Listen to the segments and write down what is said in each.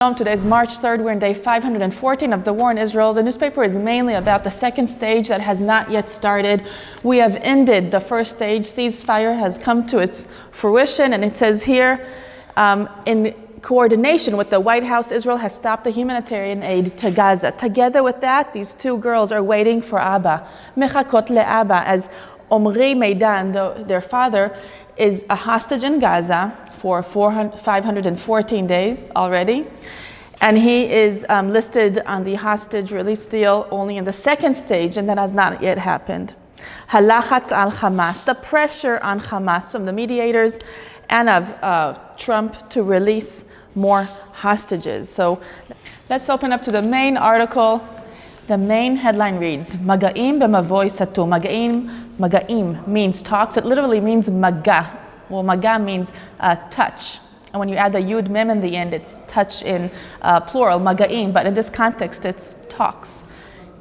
Today is March 3rd. We're in day 514 of the war in Israel. The newspaper is mainly about the second stage that has not yet started. We have ended the first stage. Ceasefire has come to its fruition, and it says here, in coordination with the White House, Israel has stopped the humanitarian aid to Gaza. Together with that, these two girls are waiting for Abba. Mechakot le'Abba, as Omri Meydan, their father, is a hostage in Gaza for 514 days already. And he is listed on the hostage release deal only in the second stage, and that has not yet happened. Halachatz al Hamas, the pressure on Hamas from the mediators and of Trump to release more hostages. So let's open up to the main article. The main headline reads, Maga'im b'mavoy satu. Maga'im means talks. It literally means maga. Well, maga means touch. And when you add the yud mem in the end, it's touch in plural, maga'im. But in this context, it's talks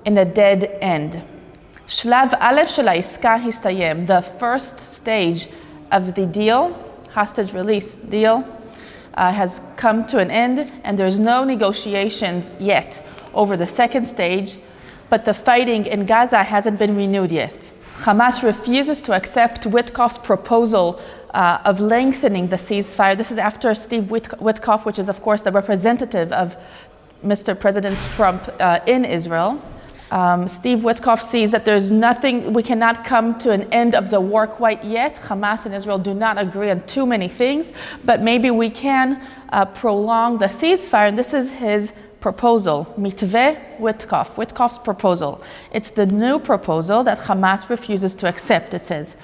in a dead end. Shlav aleph shel ha'Iska histayem. The first stage of the deal, hostage release deal, has come to an end, and there's no negotiations yet over the second stage, but the fighting in Gaza hasn't been renewed yet. Hamas refuses to accept Witkoff's proposal of lengthening the ceasefire. This is after Steve Witkoff, which is of course the representative of Mr. President Trump in Israel. Steve Witkoff sees that there's nothing, we cannot come to an end of the war quite yet. Hamas and Israel do not agree on too many things, but maybe we can prolong the ceasefire, and this is his proposal, Mitveh Witkoff, Witkoff's proposal. It's the new proposal that Hamas refuses to accept, it says.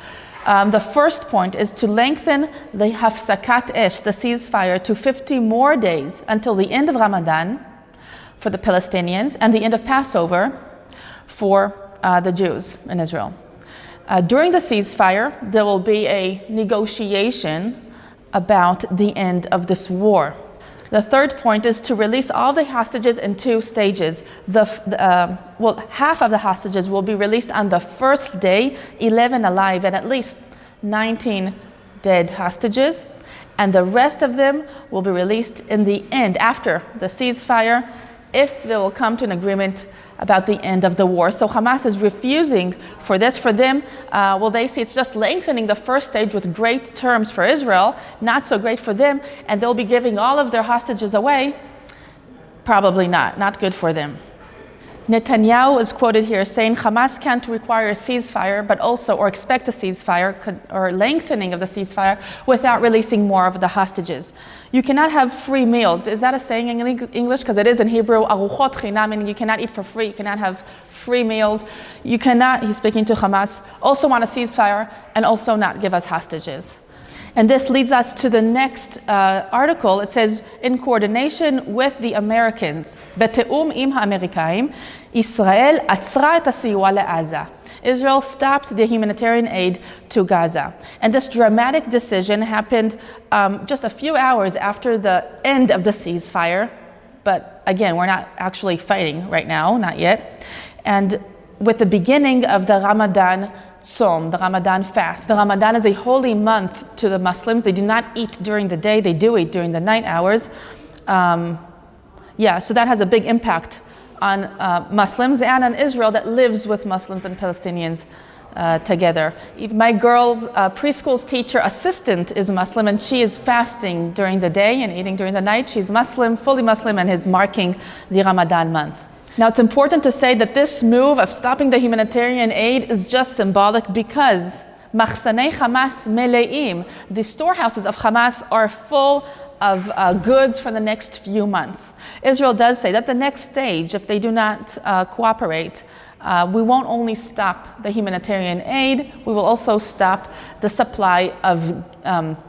The first point is to lengthen the hafsakat esh, the ceasefire, to 50 more days until the end of Ramadan for the Palestinians and the end of Passover for the Jews in Israel. During the ceasefire, there will be a negotiation about the end of this war. The third point is to release all the hostages in two stages. Half of the hostages will be released on the first day, 11 alive and at least 19 dead hostages. And the rest of them will be released in the end, after the ceasefire, if they will come to an agreement about the end of the war. So Hamas is refusing for this. For them, they see it's just lengthening the first stage with great terms for Israel, not so great for them, and they'll be giving all of their hostages away. Probably not good for them. Netanyahu is quoted here saying Hamas can't require a ceasefire, but also, or expect a ceasefire, or lengthening of the ceasefire, without releasing more of the hostages. You cannot have free meals. Is that a saying in English? Because it is in Hebrew, aruchot chinam, meaning you cannot eat for free. You cannot have free meals. You cannot, he's speaking to Hamas, also want a ceasefire and also not give us hostages. And this leads us to the next article. It says, in coordination with the Americans, בתיאום עם האמריקאים, ישראל עצרה את הסיוע לעזה. Israel stopped the humanitarian aid to Gaza. And this dramatic decision happened just a few hours after the end of the ceasefire. But again, we're not actually fighting right now, not yet. And with the beginning of the Ramadan Tzom, the Ramadan fast. The Ramadan is a holy month to the Muslims. They do not eat during the day, they do eat during the night hours. So that has a big impact on Muslims and on Israel that lives with Muslims and Palestinians together. My girl's preschool's teacher assistant is Muslim, and she is fasting during the day and eating during the night. She's Muslim, fully Muslim, and is marking the Ramadan month. Now, it's important to say that this move of stopping the humanitarian aid is just symbolic, because machsanei Hamas meleim, the storehouses of Hamas, are full of goods for the next few months. Israel does say that the next stage, if they do not cooperate, we won't only stop the humanitarian aid, we will also stop the supply of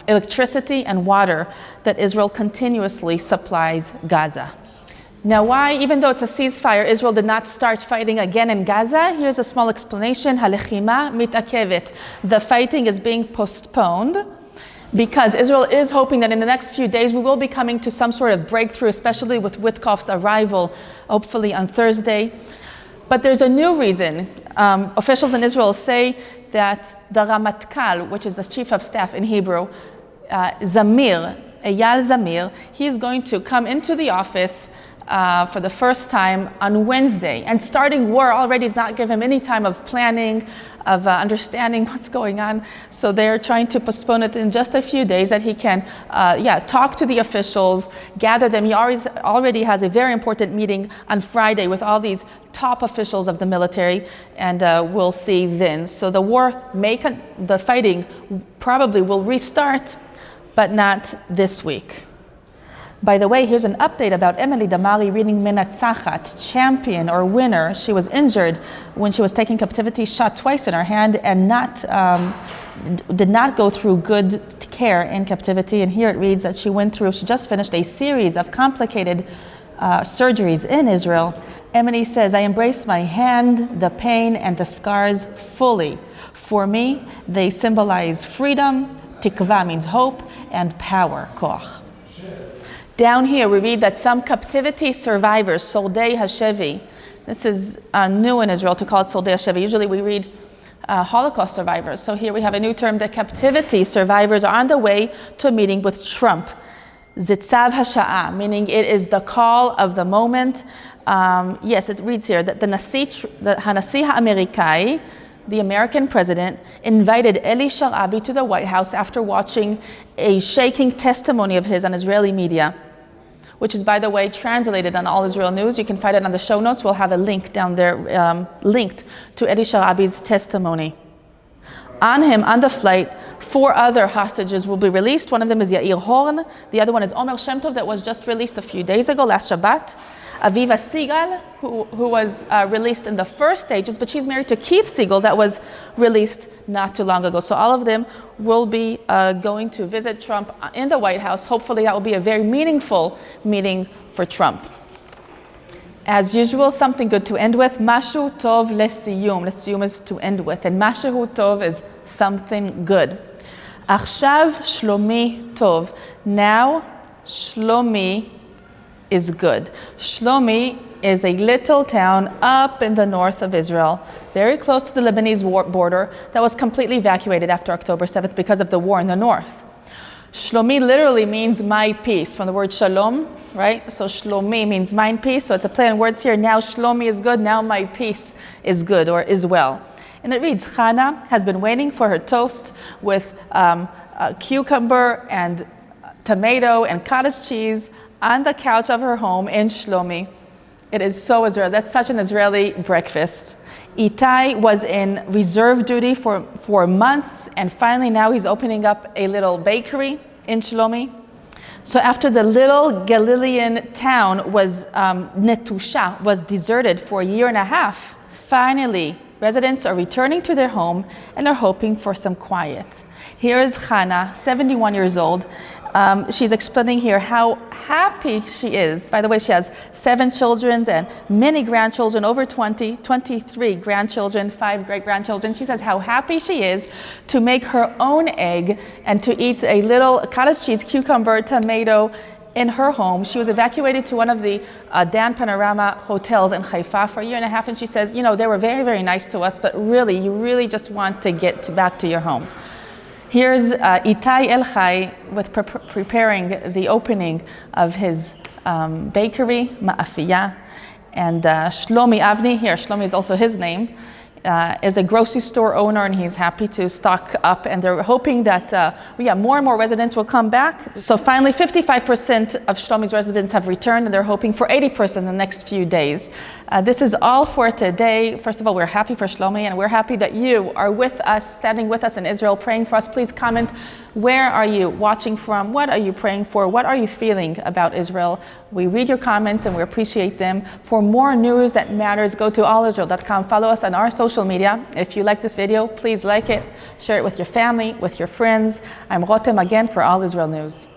electricity and water that Israel continuously supplies Gaza. Now, why, even though it's a ceasefire, Israel did not start fighting again in Gaza? Here's a small explanation. Halechima mitakevet. The fighting is being postponed because Israel is hoping that in the next few days we will be coming to some sort of breakthrough, especially with Witkoff's arrival, hopefully on Thursday. But there's a new reason. Officials in Israel say that the Ramatkal, which is the chief of staff in Hebrew, Zamir, Eyal Zamir. He's going to come into the office for the first time on Wednesday. And starting war already does not give him any time of planning, of understanding what's going on. So they're trying to postpone it in just a few days that he can talk to the officials, gather them. He already has a very important meeting on Friday with all these top officials of the military, and we'll see then. So the fighting probably will restart, but not this week. By the way, here's an update about Emily Damari reading Menatzachat, champion or winner. She was injured when she was taking captivity, shot twice in her hand, and did not go through good care in captivity. And here it reads that she just finished a series of complicated surgeries in Israel. Emily says, I embrace my hand, the pain, and the scars fully. For me, they symbolize freedom, tikva means hope, and power, koach. Down here, we read that some captivity survivors, Soldei HaShevi, this is new in Israel to call it Soldei HaShevi. Usually we read Holocaust survivors. So here we have a new term, the captivity survivors are on the way to a meeting with Trump. Zitzav HaSha'ah, meaning it is the call of the moment. Yes, it reads here that the Hanasi HaAmerikai, the American president, invited Eli Sharabi to the White House after watching a shaking testimony of his on Israeli media, which is, by the way, translated on All Israel News. You can find it on the show notes. We'll have a link down there linked to Eli Sharabi's testimony. On the flight, 4 other hostages will be released. One of them is Yair Horn. The other one is Omer Shem Tov, that was just released a few days ago, last Shabbat. Aviva Segal, who was released in the first stages, but she's married to Keith Segal, that was released not too long ago. So all of them will be going to visit Trump in the White House. Hopefully that will be a very meaningful meeting for Trump. As usual, something good to end with. Mashu tov lesiyum. Lesiyum is to end with, and mashu tov is something good. Achshav Shlomi tov. Now Shlomi is good. Shlomi is a little town up in the north of Israel, very close to the Lebanese border, that was completely evacuated after October 7th because of the war in the north. Shlomi literally means my peace, from the word shalom, right? So Shlomi means mine peace, so it's a play on words here. Now Shlomi is good, now my peace is good or is well. And it reads, Chana has been waiting for her toast with a cucumber and tomato and cottage cheese on the couch of her home in Shlomi. It is so Israeli. That's such an Israeli breakfast. Itai was in reserve duty for months, and finally now he's opening up a little bakery in Shlomi. So after the little Galilean town was netusha, was deserted for a year and a half, finally residents are returning to their home and are hoping for some quiet. Here is Chana, 71 years old. She's explaining here how happy she is. By the way, she has 7 children and many grandchildren, over 23 grandchildren, 5 great-grandchildren. She says how happy she is to make her own egg and to eat a little cottage cheese, cucumber, tomato in her home. She was evacuated to one of the Dan Panorama hotels in Haifa for a year and a half, and she says, they were very, very nice to us, but really, you really just want to get back to your home. Here's Itai El Chai with preparing the opening of his bakery, Ma'afiya. And Shlomi Avni, here, Shlomi is also his name, is a grocery store owner, and he's happy to stock up. And they're hoping that more and more residents will come back. So finally, 55% of Shlomi's residents have returned, and they're hoping for 80% in the next few days. This is all for today. First of all, we're happy for Shlomi, and we're happy that you are with us, standing with us in Israel, praying for us. Please comment, where are you watching from? What are you praying for? What are you feeling about Israel? We read your comments and we appreciate them. For more news that matters, go to allisrael.com. Follow us on our social media. If you like this video, please like it, share it with your family, with your friends. I'm Rotem again for All Israel News.